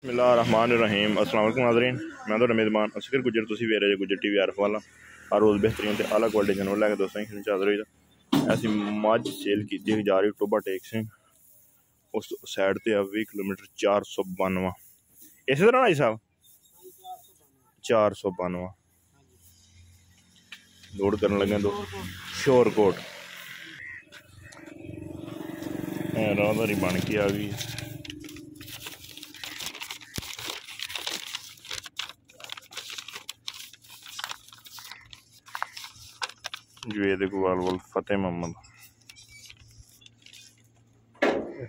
बिस्मिल्लाहिर्रहमानिर्रहीम। अस्सलाम वालेकुम नाज़रीन, मैं तो मेज़बान असगर गुजर, तुसी वेरे जे गुजर टीवी आरफ वाला हर रोज़ बेहतरीन ते आला क्वालिटी जानवर लैके दोस्तों की हाज़र होई दा। ऐसी मझ सेल की जा रही टोबा टेक सिंह उस साइड ते 20 किलोमीटर 492 इस तरह भाई साहब 492 लोड करने लगे तो शोरकोट राहदारी बन के आ गई। जुएद इकबाल वाल फतेह मोहम्मद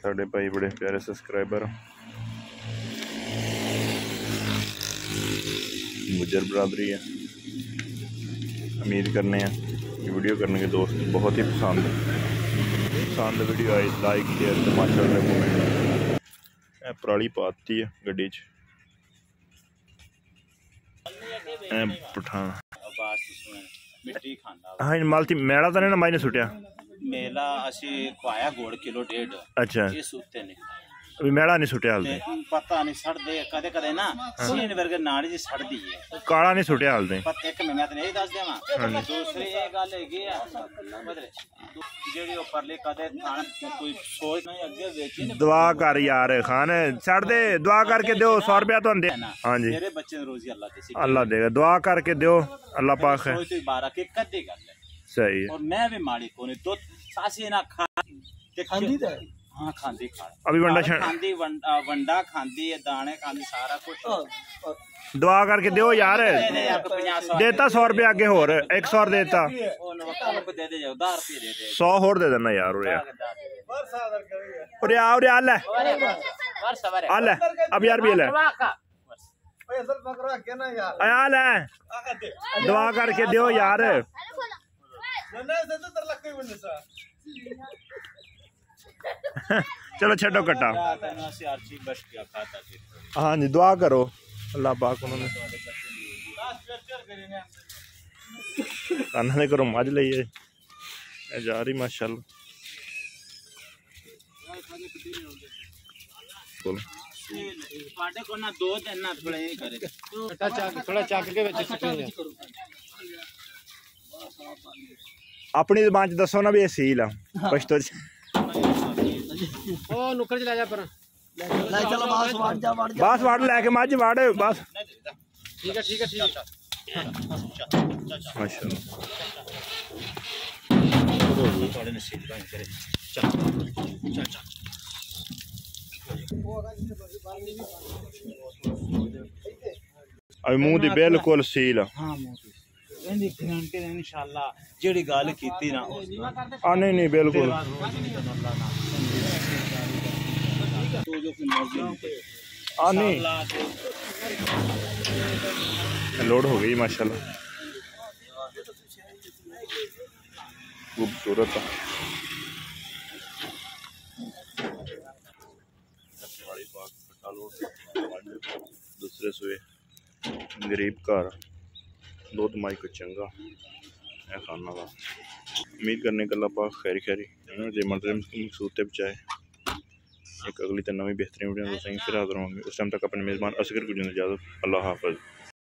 साढ़े भाई बड़े प्यारे सब्सक्राइबर गुजर बरादरी है। उम्मीद करने हैं कि वीडियो करने के दोस्त बहुत ही पसंद वीडियो आई लाइक शेयर तो माशाअल्लाह कमेंट पराली पाती है गड्डी पठान। हाँ मालती मेला तो नहीं ना मायने सुटिया मेला असी खुआया गोड़ किलो 1.5। अच्छा ये सूते ने अभी मेला नहीं सुटिया हाल दे पता नहीं सड़ दे कदे कदे ना सीन वर्गे नाड़ी जी सड़ दी है काला नहीं सुटिया हाल दे पता एक मैं नहीं दस देवा। दूसरी ये गल हैगी जेडी परले कदे थान कोई सोच नहीं अगे वेची दुआ कर यार खान सड़ दे दुआ करके दो 100 रुपया तो दे। हाँ जी मेरे बच्चे रोजी अल्लाह देगा दुआ करके दो अल्लाह पाक है 12 के कदे गल सही है। और मैं भी माड़ी कोनी दो सासी ना खा खांदी दे। हाँ खांदी खा अभी वंडा खांदी वंडा खांदी है दाने खांदी सारा कुछ दुआ करके दो यार देता 100 रुपया आगे होर 100 देता 100 होर दे देना यार अब यार भी ले दुआ करके दो यार। चलो छो कट्टा। हाँ जी दुआ करो अल्लाह पाक उन्होंने काना करो मज लीए जा रही माशाल्लाह। अपनी जबान च दसो ना भी ये सील आ पश्तो नुक्कड़ च ले जा पर बस वाड़ लैके मझ वाड़ बस ठीक है ठीक है ठीक है माशाल्लाह। अभी मुंह दी बिल्कुल सील इंशाअल्लाह जेड़ी गल कीती ना नहीं नहीं बिल्कुल नहीं लोड हो गई माशाल्लाह खूबसूरत दूसरे सुए गरीब घर दुध माई को चंगा है खाना का। उम्मीद करने का अल्लाह पाक खैरी खैरी मकसूद तक बचाए। एक अगली तो नवी बेहतरीन वीडियो फिर हाजिर होंगे। उस टाइम तक अपने मेज़बान असगर को इजाज़त। अल्लाह हाफ़िज़।